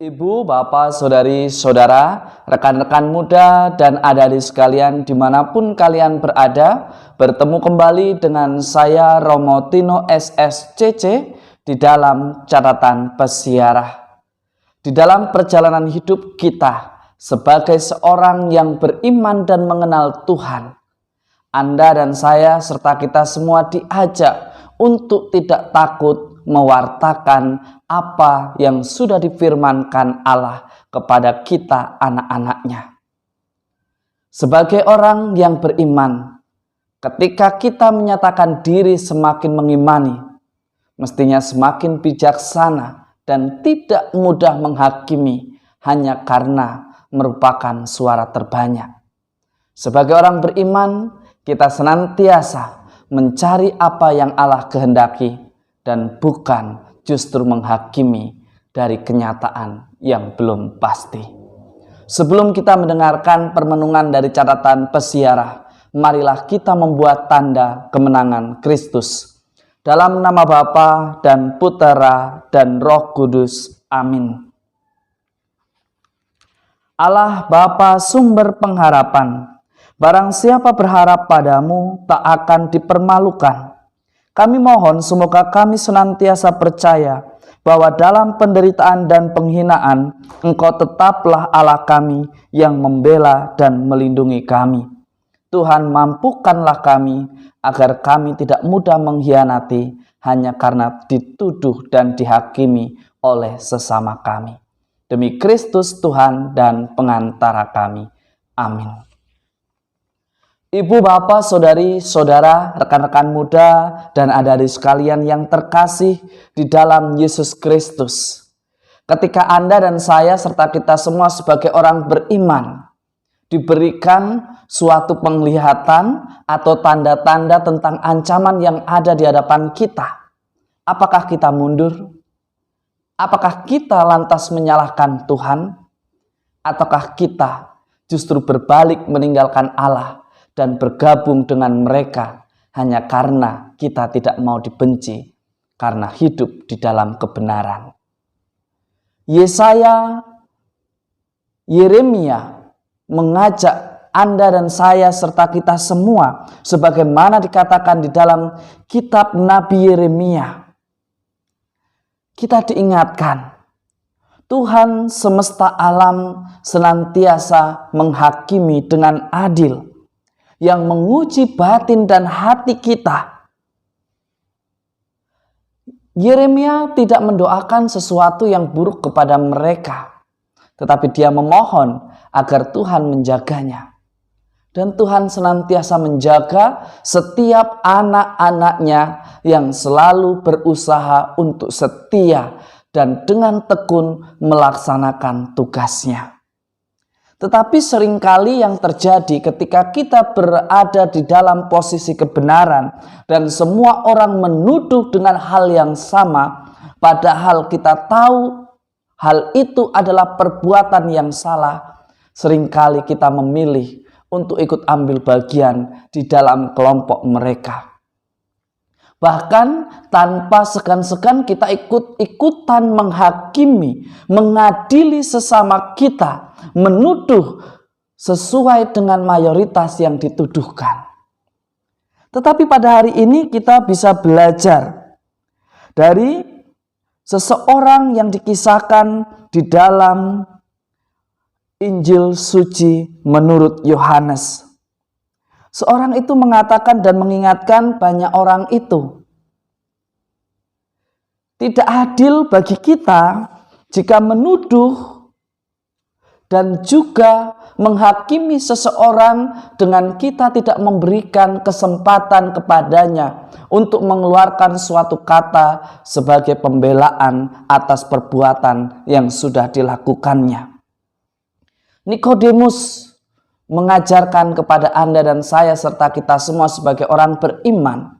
Ibu, bapak, saudari, saudara, rekan-rekan muda, dan adik-adik sekalian dimanapun kalian berada, bertemu kembali dengan saya Romo Tino SSCC di dalam catatan pesiarah. Di dalam perjalanan hidup kita sebagai seorang yang beriman dan mengenal Tuhan, Anda dan saya serta kita semua diajak untuk tidak takut mewartakan apa yang sudah difirmankan Allah kepada kita anak-anaknya. Sebagai orang yang beriman, ketika kita menyatakan diri semakin mengimani, mestinya semakin bijaksana dan tidak mudah menghakimi hanya karena merupakan suara terbanyak. Sebagai orang beriman, kita senantiasa mencari apa yang Allah kehendaki dan bukan justru menghakimi dari kenyataan yang belum pasti. Sebelum kita mendengarkan permenungan dari catatan pesiarah, marilah kita membuat tanda kemenangan Kristus. Dalam nama Bapa dan Putera dan Roh Kudus. Amin. Allah Bapa sumber pengharapan, barang siapa berharap padamu tak akan dipermalukan. Kami mohon semoga kami senantiasa percaya bahwa dalam penderitaan dan penghinaan Engkau tetaplah Allah kami yang membela dan melindungi kami. Tuhan, mampukanlah kami agar kami tidak mudah mengkhianati hanya karena dituduh dan dihakimi oleh sesama kami. Demi Kristus Tuhan dan pengantara kami. Amin. Ibu, bapak, saudari, saudara, rekan-rekan muda, dan adik-adik sekalian yang terkasih di dalam Yesus Kristus. Ketika Anda dan saya serta kita semua sebagai orang beriman diberikan suatu penglihatan atau tanda-tanda tentang ancaman yang ada di hadapan kita, apakah kita mundur? Apakah kita lantas menyalahkan Tuhan? Ataukah kita justru berbalik meninggalkan Allah dan bergabung dengan mereka hanya karena kita tidak mau dibenci karena hidup di dalam kebenaran? Yesaya, Yeremia mengajak Anda dan saya serta kita semua sebagaimana dikatakan di dalam kitab Nabi Yeremia. Kita diingatkan Tuhan semesta alam senantiasa menghakimi dengan adil, yang menguji batin dan hati kita. Yeremia tidak mendoakan sesuatu yang buruk kepada mereka, tetapi dia memohon agar Tuhan menjaganya. Dan Tuhan senantiasa menjaga setiap anak-anaknya yang selalu berusaha untuk setia dan dengan tekun melaksanakan tugasnya. Tetapi seringkali yang terjadi ketika kita berada di dalam posisi kebenaran dan semua orang menuduh dengan hal yang sama, padahal kita tahu hal itu adalah perbuatan yang salah, seringkali kita memilih untuk ikut ambil bagian di dalam kelompok mereka. Bahkan tanpa segan-segan kita ikut-ikutan menghakimi, mengadili sesama kita, menuduh sesuai dengan mayoritas yang dituduhkan. Tetapi pada hari ini kita bisa belajar dari seseorang yang dikisahkan di dalam Injil suci menurut Yohanes. Seorang itu mengatakan dan mengingatkan banyak orang itu. Tidak adil bagi kita jika menuduh dan juga menghakimi seseorang dengan kita tidak memberikan kesempatan kepadanya untuk mengeluarkan suatu kata sebagai pembelaan atas perbuatan yang sudah dilakukannya. Nikodemus mengajarkan kepada Anda dan saya serta kita semua sebagai orang beriman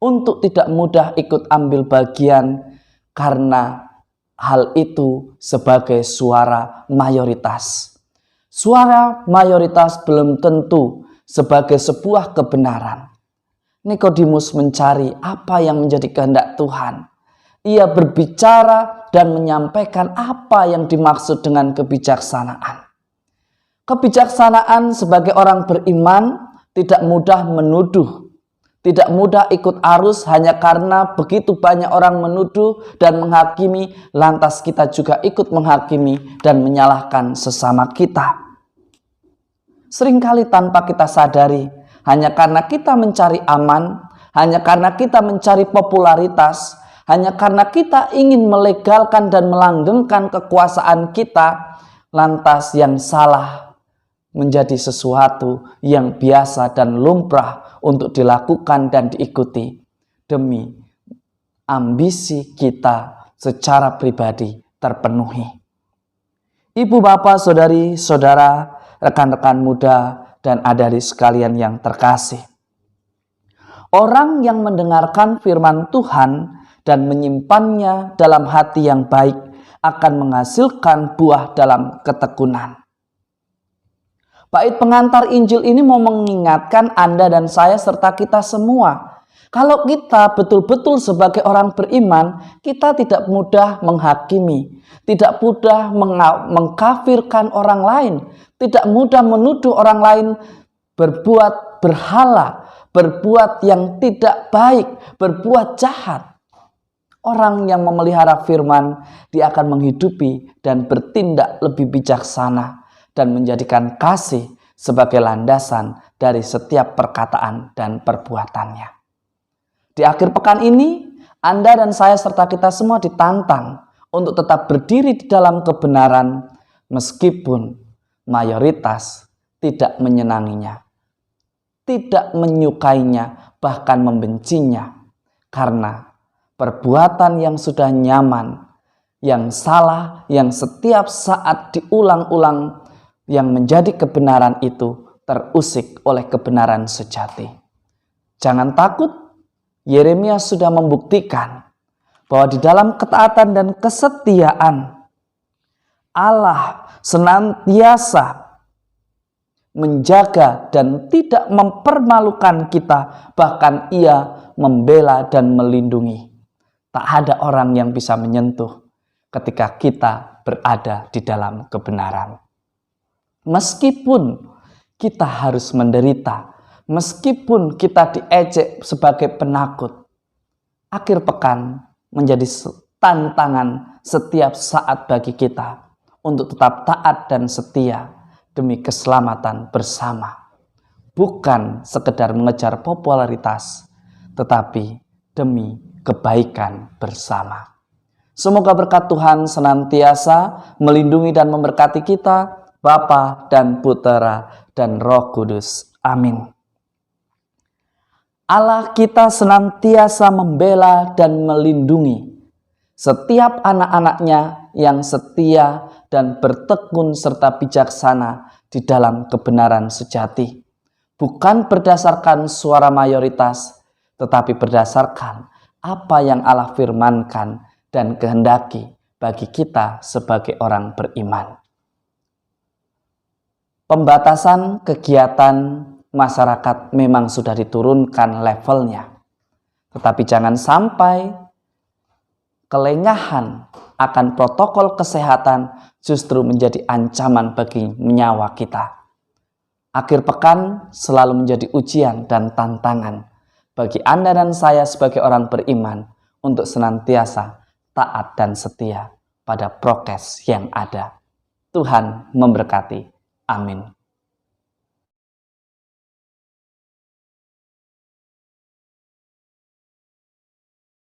untuk tidak mudah ikut ambil bagian karena hal itu sebagai suara mayoritas. Suara mayoritas belum tentu sebagai sebuah kebenaran. Nikodemus mencari apa yang menjadi kehendak Tuhan. ia berbicara dan menyampaikan apa yang dimaksud dengan kebijaksanaan. Kebijaksanaan sebagai orang beriman tidak mudah menuduh, tidak mudah ikut arus hanya karena begitu banyak orang menuduh dan menghakimi, lantas kita juga ikut menghakimi dan menyalahkan sesama kita. Seringkali tanpa kita sadari, hanya karena kita mencari aman, hanya karena kita mencari popularitas, hanya karena kita ingin melegalkan dan melanggengkan kekuasaan kita, lantas yang salah menjadi sesuatu yang biasa dan lumrah untuk dilakukan dan diikuti demi ambisi kita secara pribadi terpenuhi. Ibu, bapak, saudari, saudara, rekan-rekan muda, dan adik-adik sekalian yang terkasih. Orang yang mendengarkan firman Tuhan dan menyimpannya dalam hati yang baik akan menghasilkan buah dalam ketekunan. Bait pengantar Injil ini mau mengingatkan Anda dan saya serta kita semua. Kalau kita betul-betul sebagai orang beriman, kita tidak mudah menghakimi, tidak mudah mengkafirkan orang lain, tidak mudah menuduh orang lain berbuat berhala, berbuat yang tidak baik, berbuat jahat. Orang yang memelihara firman, dia akan menghidupi dan bertindak lebih bijaksana dan menjadikan kasih sebagai landasan dari setiap perkataan dan perbuatannya. Di akhir pekan ini, Anda dan saya serta kita semua ditantang untuk tetap berdiri di dalam kebenaran meskipun mayoritas tidak menyenanginya, tidak menyukainya, bahkan membencinya. Karena perbuatan yang sudah nyaman, yang salah, yang setiap saat diulang-ulang, yang menjadi kebenaran itu terusik oleh kebenaran sejati. Jangan takut, Yeremia sudah membuktikan bahwa di dalam ketaatan dan kesetiaan Allah senantiasa menjaga dan tidak mempermalukan kita, bahkan Ia membela dan melindungi. Tak ada orang yang bisa menyentuh ketika kita berada di dalam kebenaran. Meskipun kita harus menderita, meskipun kita diejek sebagai penakut, akhir pekan menjadi tantangan setiap saat bagi kita untuk tetap taat dan setia demi keselamatan bersama. Bukan sekedar mengejar popularitas, tetapi demi kebaikan bersama. Semoga berkat Tuhan senantiasa melindungi dan memberkati kita, Bapa dan Putera dan Roh Kudus. Amin. Allah kita senantiasa membela dan melindungi setiap anak-anaknya yang setia dan bertekun serta bijaksana di dalam kebenaran sejati. Bukan berdasarkan suara mayoritas, tetapi berdasarkan apa yang Allah firmankan dan kehendaki bagi kita sebagai orang beriman. Pembatasan kegiatan masyarakat memang sudah diturunkan levelnya. Tetapi jangan sampai kelengahan akan protokol kesehatan justru menjadi ancaman bagi nyawa kita. Akhir pekan selalu menjadi ujian dan tantangan bagi Anda dan saya sebagai orang beriman untuk senantiasa taat dan setia pada prokes yang ada. Tuhan memberkati. Amin.